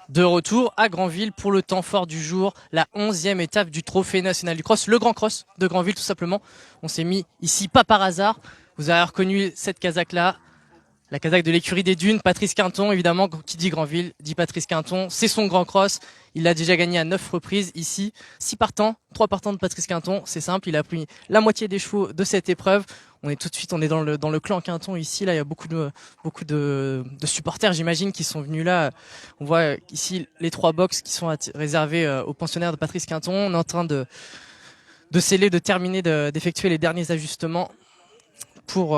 De retour à Granville pour le temps fort du jour, la 11e étape du Trophée national du cross, le Grand Cross de Granville tout simplement. On s'est mis ici pas par hasard. Vous avez reconnu cette casaque-là, la casaque de l'écurie des Dunes, Patrice Quinton, évidemment, qui dit Granville, dit Patrice Quinton. C'est son Grand Cross. Il l'a déjà gagné à 9 reprises ici. 6 partants, 3 partants de Patrice Quinton. C'est simple, il a pris la moitié des chevaux de cette épreuve. On est tout de suite, on est dans le clan Quinton ici. Là, il y a beaucoup de supporters, j'imagine, qui sont venus là. On voit ici les 3 box qui sont réservés aux pensionnaires de Patrice Quinton. On est en train de sceller, de terminer, d'effectuer les derniers ajustements pour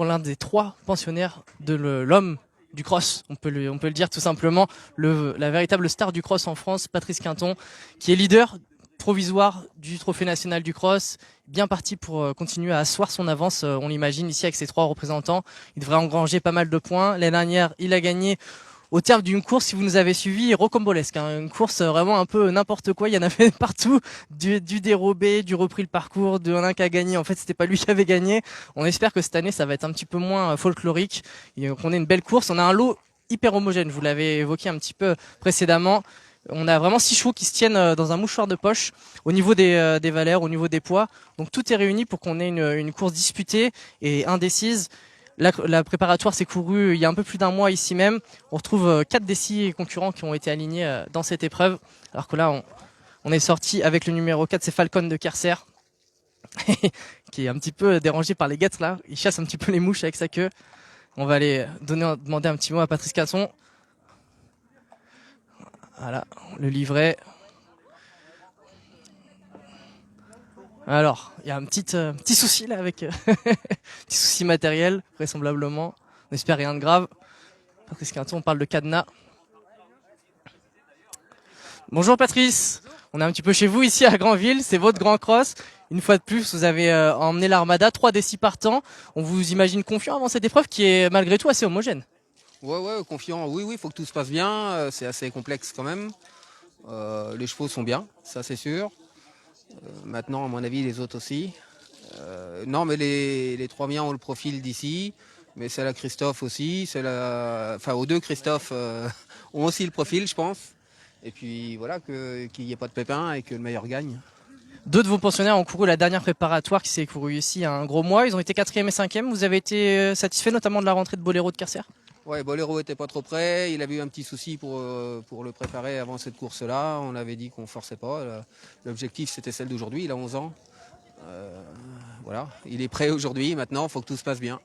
l'un des 3 pensionnaires de l'homme du cross, on peut le dire tout simplement, la véritable star du cross en France, Patrice Quinton, qui est leader provisoire du Trophée national du cross, bien parti pour continuer à asseoir son avance, on l'imagine ici avec ses 3 représentants. Il devrait engranger pas mal de points. L'année dernière, il a gagné au terme d'une course, si vous nous avez suivis, rocambolesque, hein, une course vraiment un peu n'importe quoi, il y en avait partout, du dérobé, du repris le parcours, de un qui a gagné, en fait c'était pas lui qui avait gagné. On espère que cette année ça va être un petit peu moins folklorique, et qu'on ait une belle course. On a un lot hyper homogène, vous l'avez évoqué un petit peu précédemment. On a vraiment 6 chevaux qui se tiennent dans un mouchoir de poche au niveau des valeurs, au niveau des poids. Donc tout est réuni pour qu'on ait une course disputée et indécise. La préparatoire s'est courue il y a un peu plus d'un mois ici même. On retrouve 4 des 6 concurrents qui ont été alignés dans cette épreuve. Alors que là, on est sorti avec le numéro 4, c'est Falcon de Kerser, qui est un petit peu dérangé par les guêtres là. Il chasse un petit peu les mouches avec sa queue. On va aller demander un petit mot à Patrice Quinton. Voilà, le livret. Alors, il y a un petit souci là avec petit souci matériel, vraisemblablement. On espère rien de grave. Patrice Quinton, on parle de cadenas. Bonjour Patrice, on est un petit peu chez vous ici à Granville, c'est votre grand cross. Une fois de plus, vous avez emmené l'Armada, 3 des 6 partants. On vous imagine confiant avant cette épreuve qui est malgré tout assez homogène. Ouais, confiant. Oui, faut que tout se passe bien. C'est assez complexe quand même. Les chevaux sont bien, ça c'est sûr. Maintenant, à mon avis, les autres aussi. Non, mais les 3 miens ont le profil d'ici. Mais celle à Christophe aussi. Enfin, aux 2 Christophe ont aussi le profil, je pense. Et puis voilà, qu'il n'y ait pas de pépin et que le meilleur gagne. 2 de vos pensionnaires ont couru la dernière préparatoire qui s'est courue ici il y a un gros mois. Ils ont été 4e et 5e. Vous avez été satisfait notamment de la rentrée de Boléro de Carcer? Ouais, Boléro était pas trop prêt. Il avait eu un petit souci pour le préparer avant cette course-là. On avait dit qu'on forçait pas. L'objectif, c'était celle d'aujourd'hui. Il a 11 ans. Voilà, il est prêt aujourd'hui. Maintenant, il faut que tout se passe bien.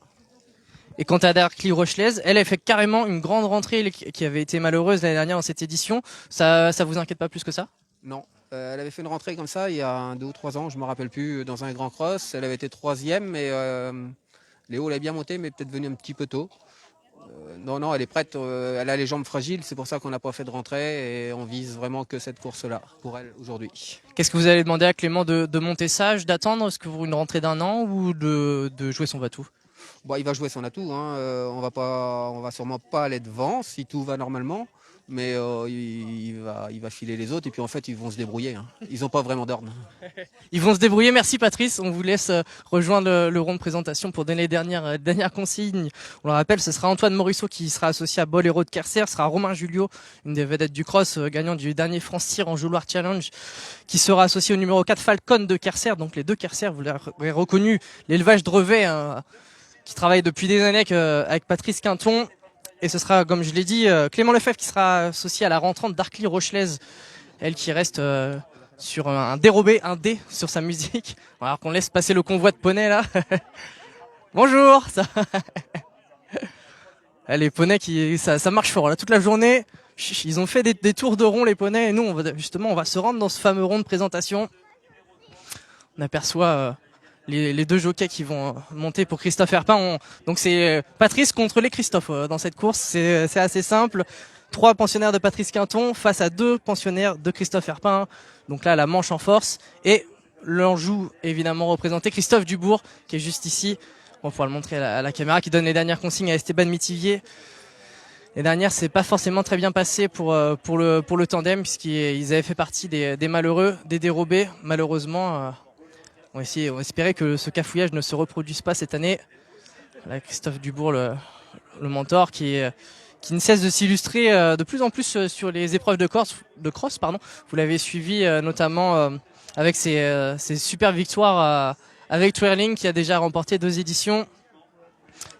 Et quant à Darkly Rochelaise, elle a fait carrément une grande rentrée qui avait été malheureuse l'année dernière dans cette édition. Ça vous inquiète pas plus que ça? Non. Elle avait fait une rentrée comme ça il y a 2 ou 3 ans, je ne me rappelle plus, dans un grand cross. Elle avait été 3e, mais Léo l'a bien monté, mais peut-être venu un petit peu tôt. Non, elle est prête. Elle a les jambes fragiles, c'est pour ça qu'on n'a pas fait de rentrée et on vise vraiment que cette course-là pour elle aujourd'hui. Qu'est-ce que vous allez demander à Clément de monter sage, d'attendre? Est-ce que vous une rentrée d'un an ou de jouer son va-tout? Bon, il va jouer son atout. Hein. On va sûrement pas aller devant si tout va normalement, mais il va filer les autres et puis en fait ils vont se débrouiller. Hein. Ils n'ont pas vraiment d'ordre. Ils vont se débrouiller. Merci Patrice. On vous laisse rejoindre le rond de présentation pour donner les dernières consignes. On le rappelle, ce sera Antoine Morisseau qui sera associé à Boléro de Carcer. Ce sera Romain Julio, une des vedettes du cross, gagnant du dernier France Tir en Jouloir Challenge, qui sera associé au numéro 4 Falcon de Carcer. Donc les 2 Carcer, vous l'avez reconnu, l'élevage Drevet, hein, qui travaille depuis des années avec Patrice Quinton. Et ce sera, comme je l'ai dit, Clément Lefebvre qui sera associé à la rentrante d'Arcly Rochelaise, elle qui reste sur un dérobé, un dé sur sa musique. Alors qu'on laisse passer le convoi de poneys là. Bonjour ça... Les poneys, ça marche fort là, toute la journée. Ils ont fait des tours de rond les poneys et nous on va se rendre dans ce fameux rond de présentation. On aperçoit les 2 jockeys qui vont monter pour Christophe Herpin. Donc c'est Patrice contre les Christophe dans cette course. C'est assez simple. 3 pensionnaires de Patrice Quinton face à 2 pensionnaires de Christophe Herpin. Donc là, la manche en force. Et l'Anjou, évidemment représenté, Christophe Dubourg, qui est juste ici. On va pouvoir le montrer à la caméra, qui donne les dernières consignes à Esteban Mitivier. Les dernières, c'est pas forcément très bien passé pour le tandem, puisqu'ils avaient fait partie des malheureux, des dérobés. Malheureusement, on va espérer que ce cafouillage ne se reproduise pas cette année. Là, Christophe Dubourg, le mentor, qui qui ne cesse de s'illustrer de plus en plus sur les épreuves de cross. Vous l'avez suivi notamment avec ses super victoires avec Twirling qui a déjà remporté 2 éditions.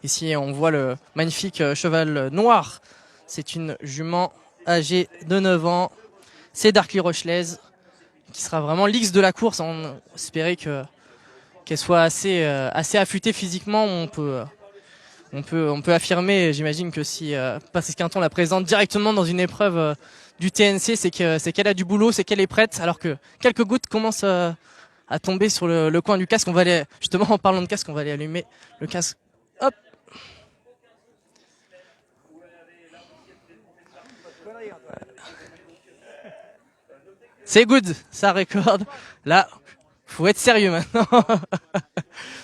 Ici on voit le magnifique cheval noir. C'est une jument âgée de 9 ans. C'est Darkly Rochelaise qui sera vraiment l'X de la course. On espérait qu'elle soit assez affûtée physiquement. On peut affirmer, j'imagine que si Patrice Quinton la présente directement dans une épreuve du TNC, c'est qu'elle a du boulot, c'est qu'elle est prête, alors que quelques gouttes commencent à tomber sur le coin du casque. On va aller, justement en parlant de casque, on va aller allumer le casque. Hop. C'est good, ça recorde. Là, faut être sérieux maintenant.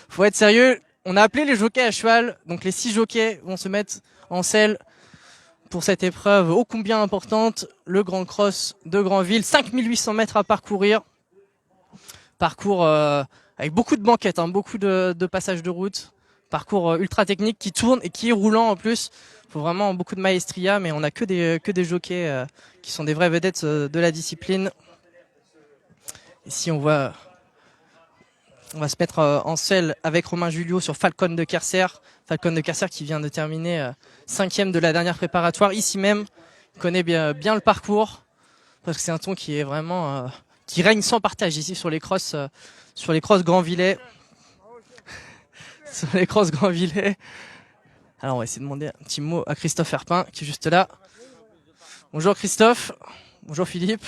Faut être sérieux. On a appelé les jockeys à cheval, donc les 6 jockeys vont se mettre en selle pour cette épreuve ô combien importante, le Grand Cross de Granville, 5800 mètres à parcourir. Parcours avec beaucoup de banquettes, beaucoup de passages de route, parcours ultra technique qui tourne et qui est roulant en plus. Faut vraiment beaucoup de maestria, mais on a que des jockeys qui sont des vraies vedettes de la discipline. Ici on va se mettre en selle avec Romain Julio sur Falcon de Kerser. Falcon de Kerser qui vient de terminer 5e de la dernière préparatoire ici même. Il connaît bien le parcours parce que c'est un ton qui est vraiment qui règne sans partage ici sur les crosses Grandvillais. Sur les crosses Grandvillais. Alors on va essayer de demander un petit mot à Christophe Herpin qui est juste là. Bonjour Christophe. Bonjour Philippe.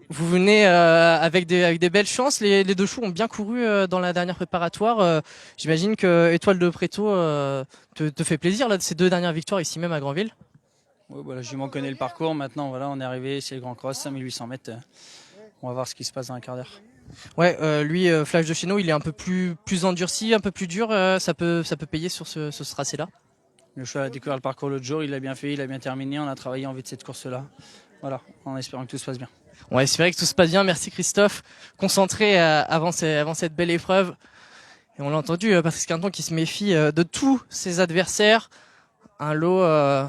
Vous venez avec des belles chances. Les 2 chevaux ont bien couru dans la dernière préparatoire. J'imagine que Étoile de Préto te fait plaisir là de ces 2 dernières victoires ici même à Granville. Oui, voilà, je m'en connais le parcours. Maintenant, voilà, on est arrivé, c'est le Grand Cross, 5800 mètres. On va voir ce qui se passe dans un quart d'heure. Ouais, lui, Flash de Chéneau, il est un peu plus endurci, un peu plus dur. Ça peut payer sur ce tracé-là. Le cheval a découvert le parcours l'autre jour, il l'a bien fait, il a bien terminé. On a travaillé en vue de cette course-là. Voilà, en espérant que tout se passe bien. On va espérer que tout se passe bien. Merci Christophe. Concentré avant cette belle épreuve. Et on l'a entendu, Patrice Quinton qui se méfie de tous ses adversaires. Un lot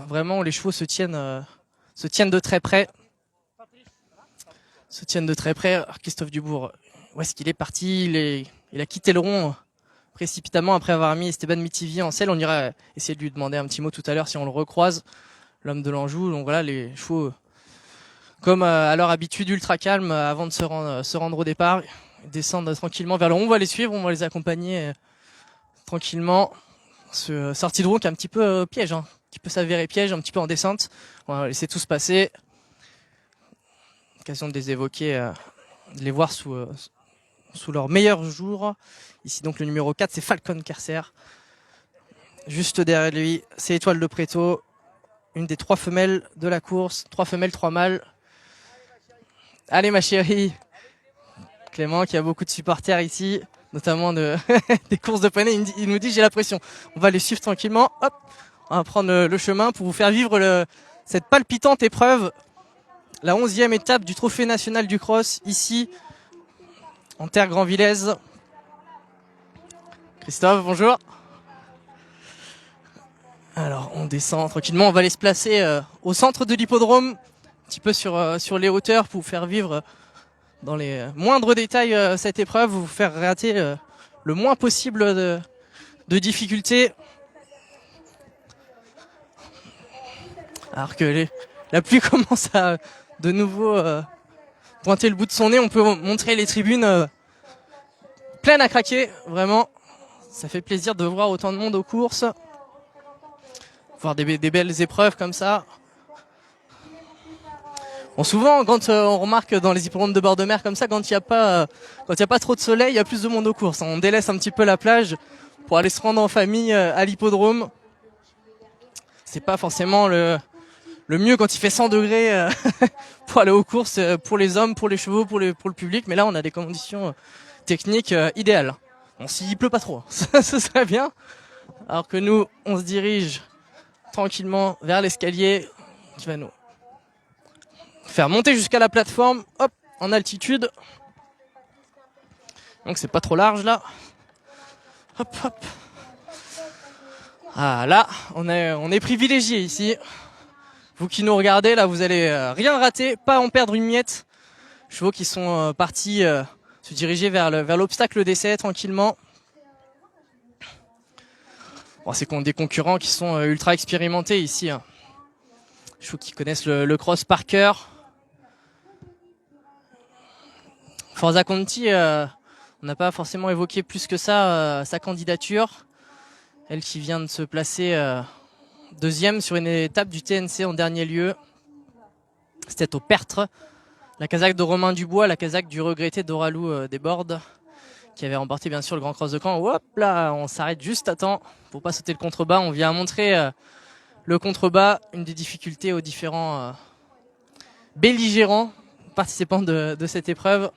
vraiment où les chevaux se tiennent de très près. Alors, Christophe Dubourg, où est-ce qu'il est parti? Il a quitté le rond précipitamment après avoir mis Esteban Mitivier en selle. On ira essayer de lui demander un petit mot tout à l'heure si on le recroise. L'homme de l'Anjou. Donc voilà, les chevaux comme à leur habitude ultra calme avant de se rendre au départ, descendre tranquillement vers le rond. On va les suivre, on va les accompagner tranquillement. Ce sortie de roue qui est un petit peu piège, qui peut s'avérer piège un petit peu en descente. On va laisser tout se passer. Occasion de les évoquer, de les voir sous leur meilleur jour. Ici donc le numéro 4, c'est Falcon Kerser. Juste derrière lui, c'est Étoile de Préto, une des 3 femelles de la course. 3 femelles, 3 mâles. Allez ma chérie. Clément qui a beaucoup de supporters ici, notamment des courses de poney. Il nous dit j'ai la pression. On va les suivre tranquillement. Hop, on va prendre le chemin pour vous faire vivre cette palpitante épreuve. La 11e étape du Trophée National du Cross, ici, en terre grandvillaise. Christophe, bonjour. Alors, on descend tranquillement. On va aller se placer au centre de l'hippodrome, un petit peu sur les hauteurs pour vous faire vivre dans les moindres détails cette épreuve, vous faire rater le moins possible de difficultés. Alors que la pluie commence à de nouveau pointer le bout de son nez, on peut montrer les tribunes pleines à craquer, vraiment. Ça fait plaisir de voir autant de monde aux courses, voir des belles épreuves comme ça. Bon, souvent, quand on remarque dans les hippodromes de bord de mer comme ça, quand il n'y a pas trop de soleil, il y a plus de monde aux courses. On délaisse un petit peu la plage pour aller se rendre en famille à l'hippodrome. C'est pas forcément le mieux quand il fait 100 degrés pour aller aux courses, pour les hommes, pour les chevaux, pour le public. Mais là, on a des conditions techniques idéales. Bon, s'il pleut pas trop, ce serait bien. Alors que nous, on se dirige tranquillement vers l'escalier qui va nous faire monter jusqu'à la plateforme, hop, en altitude. Donc c'est pas trop large là. Hop, hop. Ah là, on est privilégié ici. Vous qui nous regardez, là, vous allez rien rater, pas en perdre une miette. Chevaux qui sont partis se diriger vers l'obstacle d'essai tranquillement. Bon, c'est des concurrents qui sont ultra expérimentés ici. Hein. Chevaux qui connaissent le cross par cœur. Forza Conti, on n'a pas forcément évoqué plus que ça sa candidature. Elle qui vient de se placer deuxième sur une étape du TNC en dernier lieu. C'était au Pertre. La casaque de Romain Dubois, la casaque du regretté Doralou Desbordes, qui avait remporté bien sûr le Grand Cross de Caen. Hop là, on s'arrête juste à temps pour pas sauter le contrebas. On vient montrer le contrebas, une des difficultés aux différents belligérants participants de cette épreuve.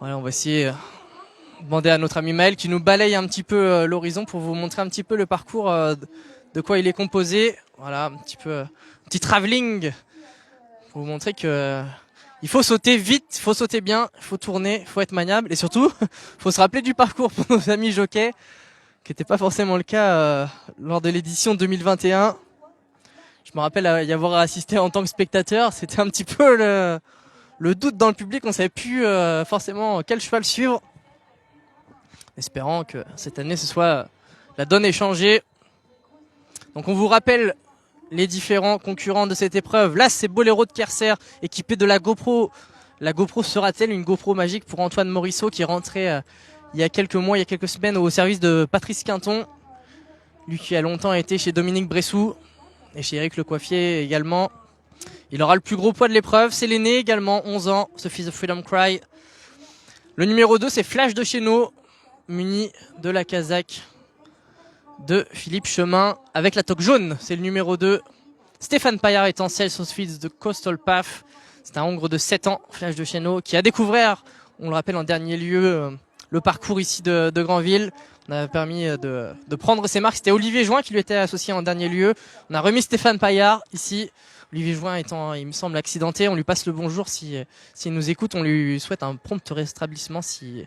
Voilà, on va essayer de demander à notre ami Maël qui nous balaye un petit peu l'horizon pour vous montrer un petit peu le parcours de quoi il est composé. Voilà, un petit travelling pour vous montrer que il faut sauter vite, il faut sauter bien, il faut tourner, il faut être maniable et surtout, il faut se rappeler du parcours pour nos amis jockeys, qui n'était pas forcément le cas lors de l'édition 2021. Je me rappelle y avoir assisté en tant que spectateur, c'était un petit peu le doute dans le public, on savait plus forcément quel cheval suivre. Espérant que cette année ce soit la donne est changée. Donc on vous rappelle les différents concurrents de cette épreuve. Là, c'est Boléro de Kerser, équipé de la GoPro. La GoPro sera-t-elle une GoPro magique pour Antoine Morisseau, qui est rentré il y a quelques mois, il y a quelques semaines, au service de Patrice Quinton. Lui qui a longtemps été chez Dominique Bressou et chez Éric Lecoiffier également. Il aura le plus gros poids de l'épreuve. C'est l'aîné également, 11 ans, ce fils de Freedom Cry. Le numéro 2, c'est Flash de Chéneau, muni de la casaque de Philippe Chemin avec la toque jaune, c'est le numéro 2. Stéphane Paillard est en selle sur ce fils de Coastal Path. C'est un Hongre de 7 ans, Flash de Chéneau, qui a découvert, on le rappelle en dernier lieu, le parcours ici de Granville. On a permis de prendre ses marques. C'était Olivier Join qui lui était associé en dernier lieu. On a remis Stéphane Paillard ici. Olivier Join étant, il me semble, accidenté. On lui passe le bonjour s'il nous écoute. On lui souhaite un prompt rétablissement s'il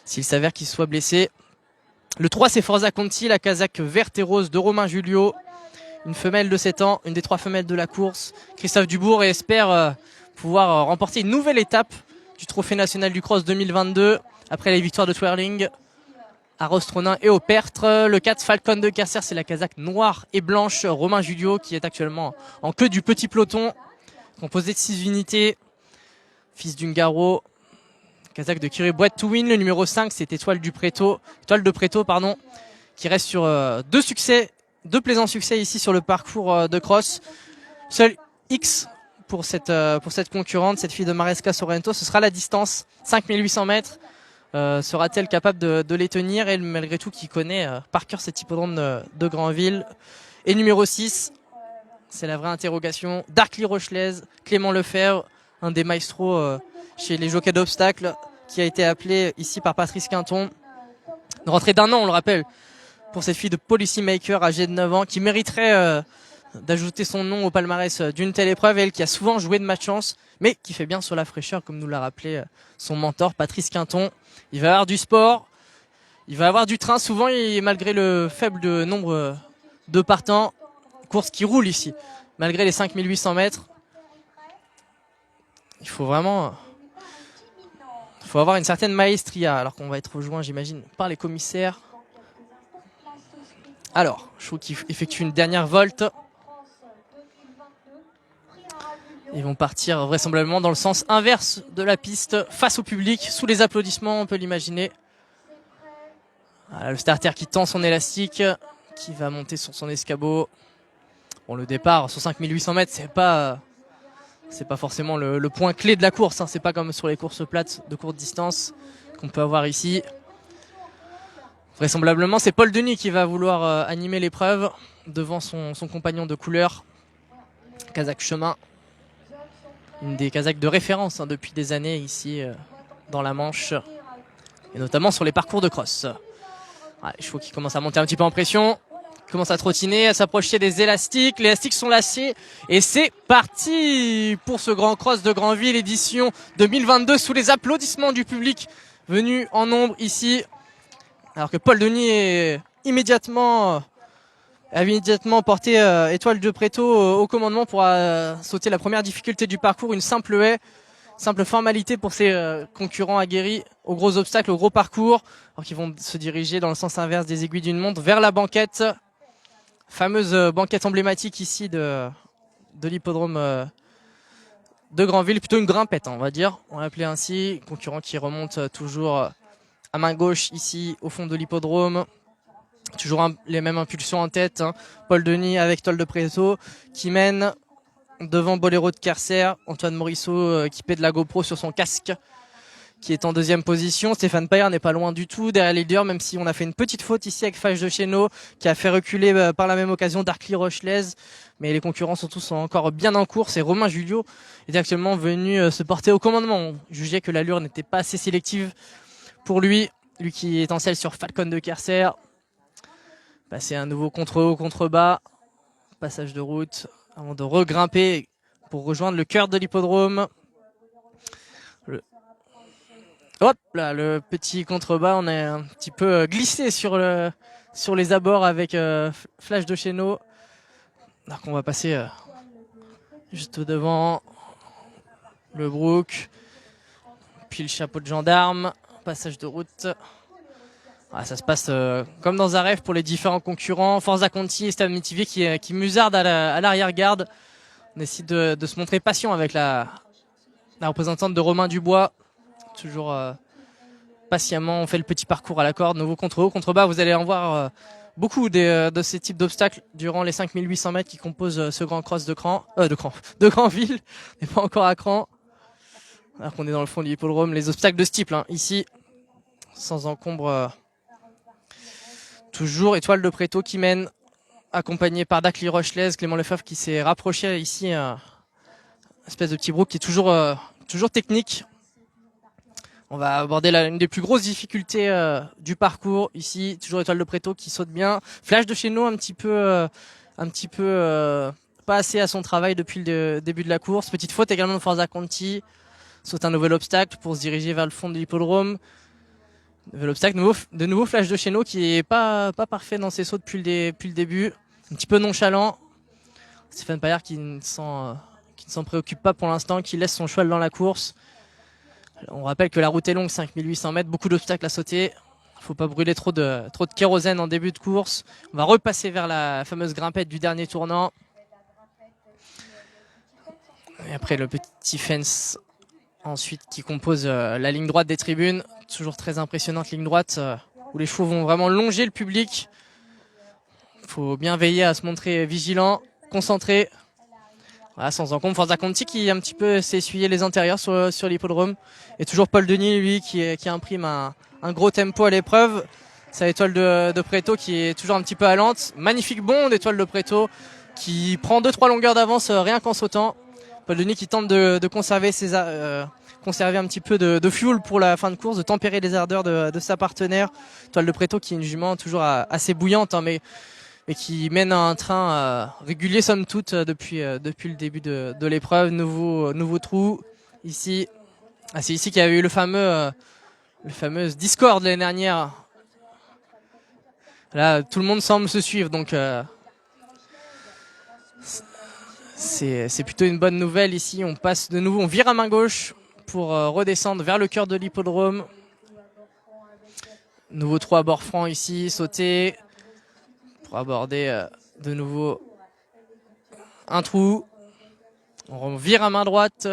s'avère qu'il soit blessé. Le 3, c'est Forza Conti, la casaque verte et rose de Romain Julio. Une femelle de 7 ans, une des 3 femelles de la course. Christophe Dubourg espère pouvoir remporter une nouvelle étape du Trophée National du Cross 2022 après les victoires de Twirling à Rostronin et au Pertre. Le 4, Falcon de Kerser, c'est la casaque noire et blanche. Romain Julio qui est actuellement en queue du petit peloton, composé de 6 unités. Fils d'une Garo. Casaque de Curé Boîte to Win. Le numéro 5, c'est Étoile de Préto, qui reste sur deux plaisants succès ici sur le parcours de cross. Seul X pour cette concurrente, cette fille de Maresca Sorrento, ce sera la distance, 5800 mètres. Sera-t-elle capable de les tenir? Et malgré tout, qui connaît par cœur cet hippodrome de Granville. Et numéro 6, c'est la vraie interrogation. Darkly Rochelaise, Clément Lefebvre, un des maestros chez les jockeys d'obstacles, qui a été appelé ici par Patrice Quinton. Une rentrée d'1 an, on le rappelle, pour cette fille de Policymaker âgée de 9 ans, qui mériterait d'ajouter son nom au palmarès d'une telle épreuve, elle qui a souvent joué de malchance, mais qui fait bien sur la fraîcheur, comme nous l'a rappelé son mentor Patrice Quinton. Il va avoir du sport, il va avoir du train souvent, et malgré le faible nombre de partants, course qui roule ici, malgré les 5800 mètres. Il faut avoir une certaine maestria, alors qu'on va être rejoint, j'imagine, par les commissaires. Alors, Chou qui effectue une dernière volte. Ils vont partir vraisemblablement dans le sens inverse de la piste, face au public, sous les applaudissements, on peut l'imaginer. Voilà, le starter qui tend son élastique, qui va monter sur son escabeau. Bon, le départ sur 5800 mètres, c'est pas forcément le point clé de la course, hein. C'est pas comme sur les courses plates de courte distance qu'on peut avoir ici. Vraisemblablement, c'est Paul Denis qui va vouloir animer l'épreuve devant son compagnon de couleur, Casaque Chemin. Une des casaques de référence depuis des années ici dans la Manche, et notamment sur les parcours de cross. Ouais, les chevaux qui commencent à monter un petit peu en pression, commencent à trottiner, à s'approcher des élastiques. Les élastiques sont lâchés et c'est parti pour ce grand cross de Granville édition 2022 sous les applaudissements du public venu en nombre ici. Alors que Paul Denis est immédiatement porté Étoile de Préto au commandement pour sauter la première difficulté du parcours, une simple haie, simple formalité pour ses concurrents aguerris aux gros obstacles, au gros parcours, alors qu'ils vont se diriger dans le sens inverse des aiguilles d'une montre vers la banquette, fameuse banquette emblématique ici de l'hippodrome de Granville, plutôt une grimpette, on va dire, on va l'appeler ainsi, concurrent qui remonte toujours à main gauche ici au fond de l'hippodrome. Toujours les mêmes impulsions en tête, hein. Paul Denis avec Étoile de Préto qui mène devant Boléro de Carcer, Antoine Morisseau qui paie de la GoPro sur son casque, qui est en deuxième position. Stéphane Paillard n'est pas loin du tout derrière les leaders, même si on a fait une petite faute ici avec Flash de Chéneau, qui a fait reculer par la même occasion Darkly Rochelaise. Mais les concurrents sont tous encore bien en course et Romain Julio est actuellement venu se porter au commandement. On jugeait que l'allure n'était pas assez sélective pour lui qui est en selle sur Falcon de Carcer. Passer un nouveau contre-haut, contre-bas, passage de route avant de regrimper pour rejoindre le cœur de l'hippodrome. Hop là, le petit contrebas, on est un petit peu glissé sur les abords avec Flash de Chéneau. Donc on va passer juste devant le Brook, puis le chapeau de gendarme, passage de route. Ah, ça se passe comme dans un rêve pour les différents concurrents. Forza Conti et Stan Métivier qui musardent à l'arrière-garde. On décide de se montrer patient avec la représentante de Romain Dubois. Toujours patiemment, on fait le petit parcours à la corde. Nouveau contre-haut, contre-bas. Vous allez en voir beaucoup de ces types d'obstacles durant les 5800 mètres qui composent ce grand cross de Granville. On n'est pas encore à Cran. Alors qu'on est dans le fond du hippodrome. Les obstacles de ce type, hein, ici, sans encombre. Toujours Étoile de Préto qui mène, accompagné par Darkly Rochelaise, Clément Lefebvre qui s'est rapproché ici, espèce de petit Brook qui est toujours technique. On va aborder une des plus grosses difficultés du parcours ici, toujours Étoile de Préto qui saute bien. Flash de Chéneau un petit peu pas assez à son travail depuis le début de la course. Petite faute également de Forza Conti, saute un nouvel obstacle pour se diriger vers le fond de l'hippodrome. Nouvel obstacle, de nouveau Flash de Chéneau qui est pas parfait dans ses sauts depuis le début, un petit peu nonchalant. Stéphane Paillard qui ne s'en préoccupe pas pour l'instant, qui laisse son cheval dans la course. On rappelle que la route est longue, 5800 mètres, beaucoup d'obstacles à sauter. Il faut pas brûler trop de kérosène en début de course. On va repasser vers la fameuse grimpette du dernier tournant. Et après le petit fence ensuite qui compose la ligne droite des tribunes. Toujours très impressionnante ligne droite où les chevaux vont vraiment longer le public. Il faut bien veiller à se montrer vigilant, concentré. Voilà, sans encombre, Forza Conti qui un petit peu s'est essuyé les intérieurs sur l'hippodrome. Et toujours Paul Denis, lui, qui imprime un gros tempo à l'épreuve. C'est Étoile de Préto qui est toujours un petit peu à lente. Magnifique bond d'Étoile de Préto qui prend 2-3 longueurs d'avance rien qu'en sautant. Paul Denis qui tente de conserver un petit peu de fuel pour la fin de course, de tempérer les ardeurs de sa partenaire. Étoile de Préto qui est une jument toujours assez bouillante, hein, mais qui mène un train régulier somme toute depuis le début de l'épreuve. Nouveau trou ici. Ah, c'est ici qu'il y avait eu le fameux Discord l'année dernière. Là, tout le monde semble se suivre, donc c'est plutôt une bonne nouvelle ici. On passe de nouveau, on vire à main gauche pour redescendre vers le cœur de l'hippodrome. Nouveau trou à bord franc ici, sauter pour aborder de nouveau un trou. On vire à main droite,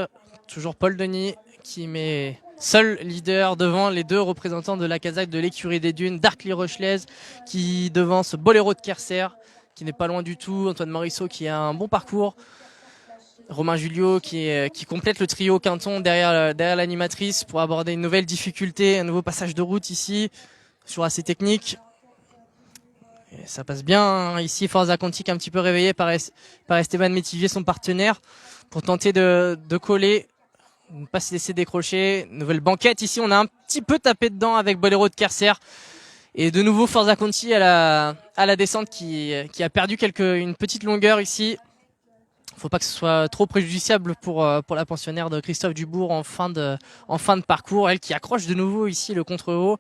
toujours Paul Denis qui met seul leader devant les deux représentants de la casaque de l'écurie des Dunes, Darkly Rochelaise qui devance Boléro de Carcer qui n'est pas loin du tout, Antoine Morisseau qui a un bon parcours, Romain Julio qui complète le trio Quinton derrière l'animatrice pour aborder une nouvelle difficulté, un nouveau passage de route ici, toujours assez technique. Et ça passe bien hein. Ici, Forza Conti un petit peu réveillé par Esteban Métivier, son partenaire, pour tenter de coller, ne pas se laisser décrocher. Nouvelle banquette ici, on a un petit peu tapé dedans avec Boléro de Carcer. Et de nouveau Forza Conti à la descente qui a perdu une petite longueur ici. faut pas que ce soit trop préjudiciable pour la pensionnaire de Christophe Dubourg en fin de parcours. Elle qui accroche de nouveau ici le contre-haut.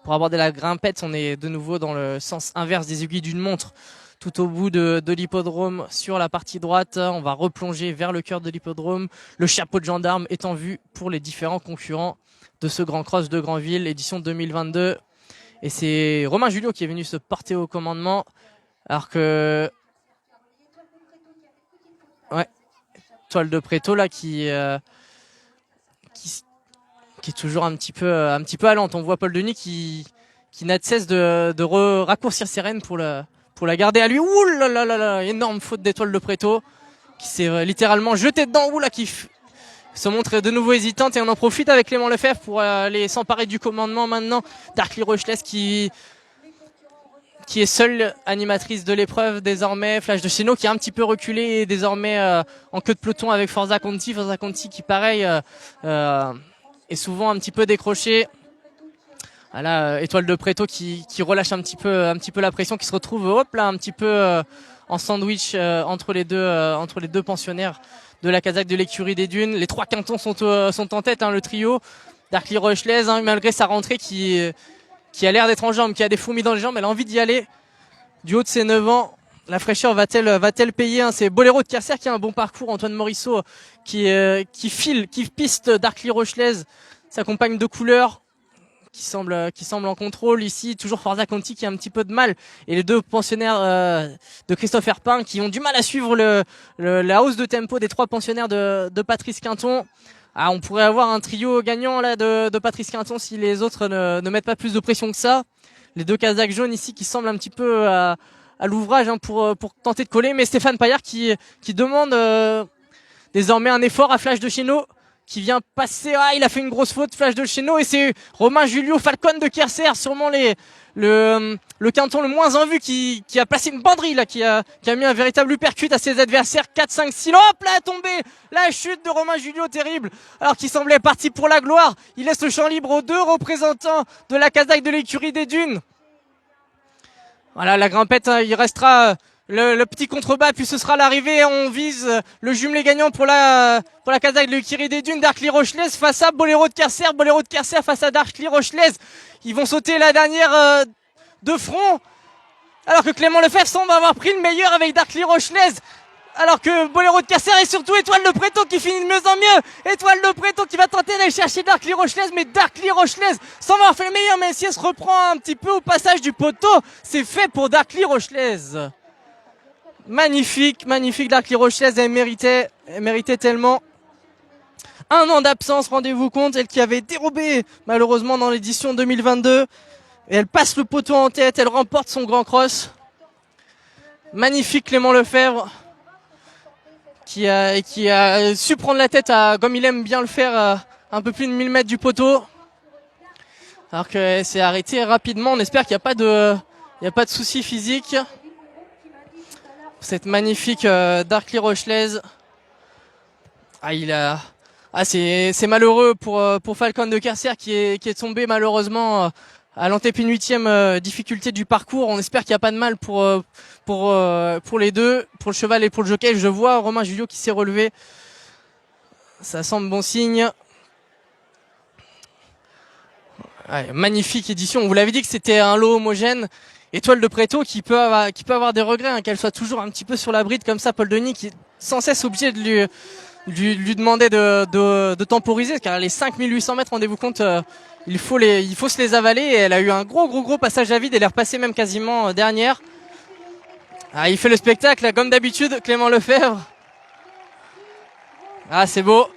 Pour aborder la grimpette, on est de nouveau dans le sens inverse des aiguilles d'une montre. Tout au bout de l'hippodrome sur la partie droite, on va replonger vers le cœur de l'hippodrome. Le chapeau de gendarme est en vue pour les différents concurrents de ce Grand Cross de Granville, édition 2022. Et c'est Romain Julio qui est venu se porter au commandement. Alors que... Ouais, Toile de Préto là qui est toujours un petit peu allante. On voit Paul Denis qui n'a de cesse de raccourcir ses rênes pour la garder à lui. Ouh là là là là, énorme faute d'Étoile de Préto qui s'est littéralement jeté dedans. Ouh là, qui se montre de nouveau hésitante, et on en profite avec Clément Lefebvre pour aller s'emparer du commandement maintenant. Darkly Rochelaise qui est seule animatrice de l'épreuve désormais. Flash de Cheno qui est un petit peu reculé et désormais en queue de peloton avec Forza Conti. Forza Conti qui pareil est souvent un petit peu décroché. Voilà, Étoile de Préto qui relâche un petit peu la pression, qui se retrouve hop là un petit peu en sandwich entre les deux pensionnaires de la casaque de l'écurie des Dunes. Les 3 cantons sont en tête, le trio. Darkly Rochelaise, malgré sa rentrée qui a l'air d'être en jambes, qui a des fourmis dans les jambes, elle a envie d'y aller. Du haut de ses 9 ans, la fraîcheur va-t-elle payer, C'est Boléro de Kerser qui a un bon parcours. Antoine Morisseau qui piste Darkly Rochelaise, sa compagne de couleur, qui semble en contrôle ici. Toujours Forza Conti qui a un petit peu de mal, et les deux pensionnaires de Christophe Herpin qui ont du mal à suivre la hausse de tempo des 3 pensionnaires de Patrice Quinton. On pourrait avoir un trio gagnant là de Patrice Quinton si les autres ne mettent pas plus de pression que ça. Les 2 Kazakhs jaunes ici qui semblent un petit peu à l'ouvrage pour tenter de coller, mais Stéphane Paillard qui demande désormais un effort à Flash de Cheno, qui vient passer. Il a fait une grosse faute, Flash de Cheno, et c'est Romain Julio Falcon de Kerser, sûrement le quinton le moins en vue, qui a placé une banderie là, qui a mis un véritable uppercut à ses adversaires. 4, 5, 6, hop là, tombé, la chute de Romain Julio, terrible, alors qu'il semblait parti pour la gloire. Il laisse le champ libre aux 2 représentants de la casaque de l'écurie des Dunes. Voilà, la grimpette, il restera le petit contrebas, puis ce sera l'arrivée. On vise le jumelé gagnant pour la casaque de l'écurie des Dunes. Darkly Rochelaise face à Boléro de Kerser. Boléro de Kerser face à Darkly Rochelaise. Ils vont sauter la dernière de front, alors que Clément Lefebvre semble avoir pris le meilleur avec Darkly Rochelaise, alors que Boléro de Kerser et surtout Étoile de Préto qui finit de mieux en mieux. Étoile de Préto qui va tenter d'aller chercher Darkly Rochelaise, mais Darkly Rochelaise semble avoir fait le meilleur, même si elle se reprend un petit peu au passage du poteau. C'est fait pour Darkly Rochelaise. Magnifique Darkly Rochelaise, elle méritait tellement. 1 an d'absence, rendez-vous compte, elle qui avait dérobé malheureusement dans l'édition 2022. Et elle passe le poteau en tête, elle remporte son Grand Cross. Magnifique Clément Lefebvre qui a su prendre la tête comme il aime bien le faire, un peu plus de 1000 mètres du poteau. Alors qu'elle s'est arrêtée rapidement, on espère qu'il n'y a pas de soucis physiques. Cette magnifique Darkly Rochelaise. C'est malheureux pour Falcon de Kerser qui est tombé malheureusement à l'antépénultième difficulté du parcours. On espère qu'il n'y a pas de mal pour les deux, pour le cheval et pour le jockey. Je vois Romain Julio qui s'est relevé. Ça semble bon signe. Magnifique édition. On vous l'avait dit que c'était un lot homogène. Étoile de Préto qui peut avoir des regrets, qu'elle soit toujours un petit peu sur la bride comme ça. Paul Denis qui est sans cesse obligé de lui demander de temporiser, car les 5800 mètres, rendez-vous compte, il faut se les avaler, et elle a eu un gros passage à vide. Elle est repassée même quasiment dernière. Il fait le spectacle comme d'habitude, Clément Lefebvre. C'est beau.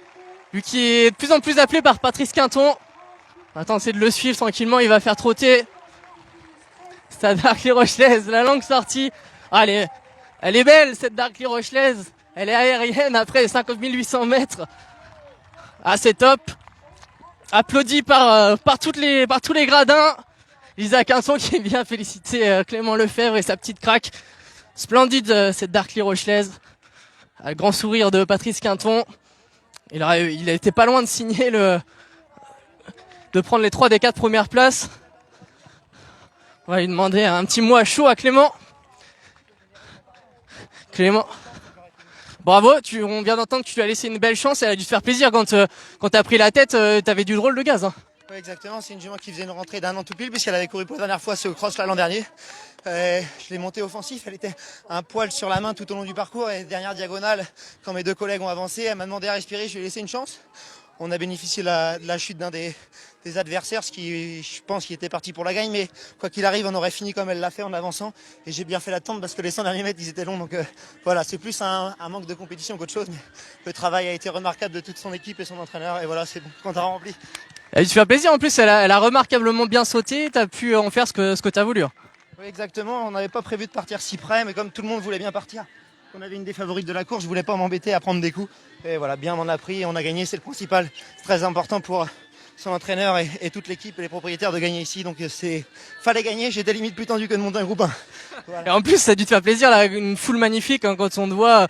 Lui qui est de plus en plus appelé par Patrice Quinton. On va tenter de le suivre tranquillement, il va faire trotter. C'est Darkly Rochelaise, la langue sortie. Elle est belle cette Darkly Rochelaise. Elle est aérienne après les 5800 mètres. C'est top. Applaudi par tous les gradins. Lisa Quinton qui vient féliciter Clément Lefebvre et sa petite craque. Splendide cette Darkly Rochelaise. Le grand sourire de Patrice Quinton. Il a été pas loin de signer de prendre les 3 des 4 premières places. On va lui demander un petit mot à chaud à Clément. Bravo, on vient d'entendre que tu lui as laissé une belle chance, elle a dû te faire plaisir quand t'as pris la tête, t'avais du drôle de gaz. Hein. Oui, exactement, c'est une jument qui faisait une rentrée d'1 an tout pile puisqu'elle avait couru pour la dernière fois ce cross là l'an dernier. Je l'ai montée offensif, elle était un poil sur la main tout au long du parcours et dernière diagonale, quand mes 2 collègues ont avancé, elle m'a demandé à respirer, je lui ai laissé une chance. On a bénéficié de la chute d'un des adversaires, ce qui, je pense, qui était parti pour la gagne, mais quoi qu'il arrive, on aurait fini comme elle l'a fait en avançant. Et j'ai bien fait l'attente parce que les 100 derniers mètres, ils étaient longs. Donc voilà, c'est plus un manque de compétition qu'autre chose. Mais le travail a été remarquable de toute son équipe et son entraîneur. Et voilà, c'est bon, compte rempli. Elle a dû te faire plaisir en plus, elle a remarquablement bien sauté, t'as pu en faire ce que t'as voulu. Oui, exactement, on n'avait pas prévu de partir si près, mais comme tout le monde voulait bien partir, on avait une des favorites de la course, je voulais pas m'embêter à prendre des coups. Et voilà, bien m'en a pris, on a gagné, c'est le principal. C'est très important pour son entraîneur et toute l'équipe et les propriétaires de gagner ici. Donc fallait gagner, j'étais limite plus tendu que de monter un groupe 1. Voilà. Et en plus, ça a dû te faire plaisir, là, une foule magnifique, hein, quand on te voit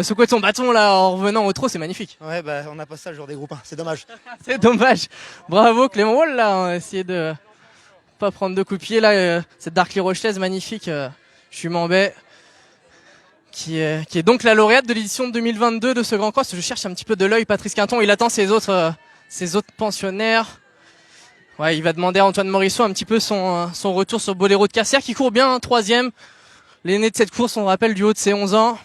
secouer ton bâton là en revenant au trot, c'est magnifique. Ouais, bah on n'a pas ça le jour des groupes 1, c'est dommage. C'est dommage. Bravo Clément Wall, là, on a essayé de pas prendre de coups de pied, là, cette Darkly Rochelaise magnifique, jument baie, qui est donc la lauréate de l'édition 2022 de ce Grand Cross. Je cherche un petit peu de l'œil Patrice Quinton, il attend ses autres pensionnaires. Ouais, il va demander à Antoine Morisseau un petit peu son retour sur Boléro de Cassière, qui court bien, 3e. L'aîné de cette course, on rappelle, du haut de ses 11 ans,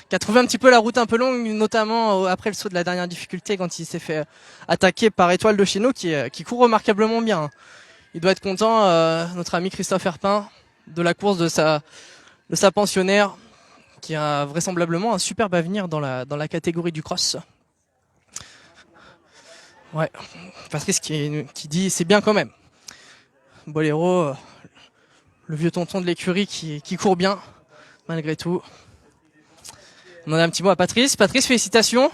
qui a trouvé un petit peu la route un peu longue, notamment après le saut de la dernière difficulté, quand il s'est fait attaquer par Étoile de Chéneau, qui court remarquablement bien. Il doit être content, notre ami Christophe Herpin, de la course de sa pensionnaire, qui a vraisemblablement un superbe avenir dans la catégorie du cross. Ouais, Patrice qui dit c'est bien quand même. Boléro, le vieux tonton de l'écurie qui court bien, malgré tout. On en a un petit mot à Patrice. Patrice, félicitations.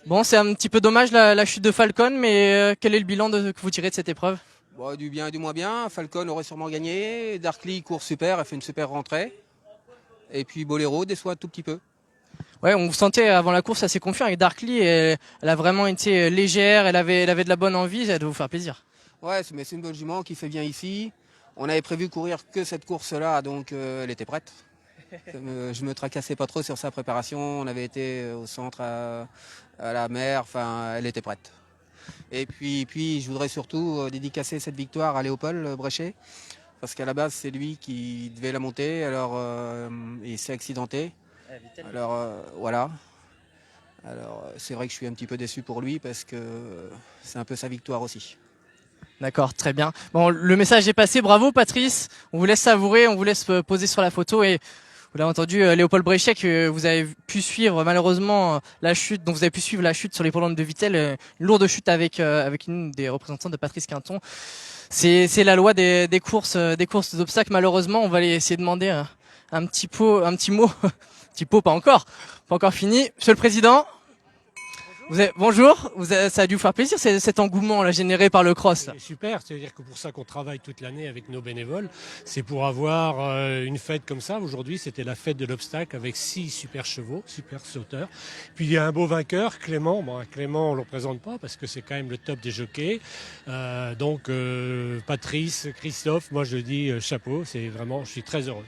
Bon, c'est un petit peu dommage la chute de Falcon, mais quel est le bilan que vous tirez de cette épreuve? Bon, du bien et du moins bien. Falcon aurait sûrement gagné. Darkly court super, elle fait une super rentrée. Et puis Boléro déçoit un tout petit peu. Ouais, on vous sentait avant la course assez confiant avec Darkly. Elle a vraiment été légère, elle avait de la bonne envie, ça doit vous faire plaisir. Ouais, mais c'est une bonne jument qui fait bien ici. On avait prévu courir que cette course-là, donc elle était prête. Je me tracassais pas trop sur sa préparation. On avait été au centre à la mer, enfin, elle était prête. Et puis je voudrais surtout dédicacer cette victoire à Léopold Bréchet, parce qu'à la base c'est lui qui devait la monter, alors il s'est accidenté. Alors voilà. Alors c'est vrai que je suis un petit peu déçu pour lui parce que c'est un peu sa victoire aussi. D'accord, très bien. Bon, le message est passé. Bravo Patrice. On vous laisse savourer, on vous laisse poser sur la photo et vous l'avez entendu, Léopold Bréchet, que vous avez pu suivre malheureusement la chute, dont vous avez pu suivre la chute sur les l'hippodrome de Vittel, une lourde chute avec une des représentantes de Patrice Quinton. C'est la loi des courses d'obstacles. Malheureusement, on va aller essayer de demander un petit mot, petit pot, pas encore fini. Monsieur le Président. Bonjour, ça a dû vous faire plaisir cet engouement là, généré par le cross. C'est super, c'est-à-dire que pour ça qu'on travaille toute l'année avec nos bénévoles, c'est pour avoir une fête comme ça. Aujourd'hui, c'était la fête de l'obstacle avec 6 super chevaux, super sauteurs. Puis il y a un beau vainqueur, Clément. Bon, Clément, on ne le représente pas parce que c'est quand même le top des jockeys. Donc Patrice, Christophe, moi je dis chapeau, c'est vraiment, je suis très heureux.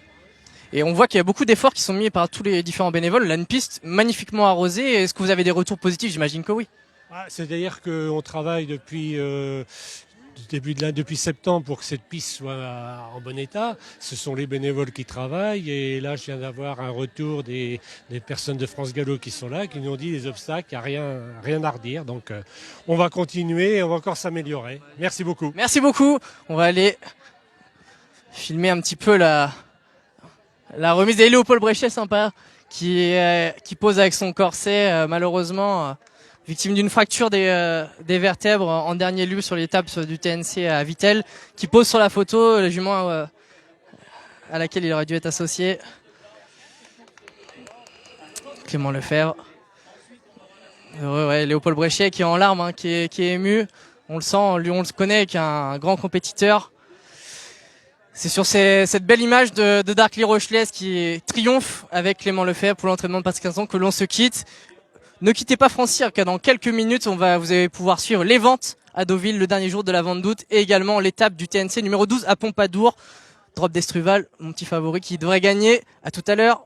Et on voit qu'il y a beaucoup d'efforts qui sont mis par tous les différents bénévoles. Là, une piste magnifiquement arrosée. Est-ce que vous avez des retours positifs? J'imagine que oui. C'est-à-dire qu'on travaille depuis septembre pour que cette piste soit en bon état. Ce sont les bénévoles qui travaillent. Et là, je viens d'avoir un retour des personnes de France Gallo qui sont là, qui nous ont dit les obstacles, il n'y a rien à redire. Donc, on va continuer et on va encore s'améliorer. Merci beaucoup. Merci beaucoup. On va aller filmer un petit peu la remise de Léopold Bréchet, sympa, qui pose avec son corset, malheureusement, victime d'une fracture des vertèbres en dernier lieu sur l'étape du TNC à Vittel, qui pose sur la photo, la jument à laquelle il aurait dû être associé. Clément Lefebvre. Heureux, ouais, Léopold Bréchet qui est en larmes, hein, qui est ému. On le sent, lui on le connaît, qui est un grand compétiteur. C'est sur cette belle image de Darkly Rochelaise qui triomphe avec Clément Lefebvre pour l'entraînement de Patrice Quinton que l'on se quitte. Ne quittez pas Francir, car dans quelques minutes, vous allez pouvoir suivre les ventes à Deauville le dernier jour de la vente d'août et également l'étape du TNC numéro 12 à Pompadour. Drop d'Estruval, mon petit favori qui devrait gagner. À tout à l'heure.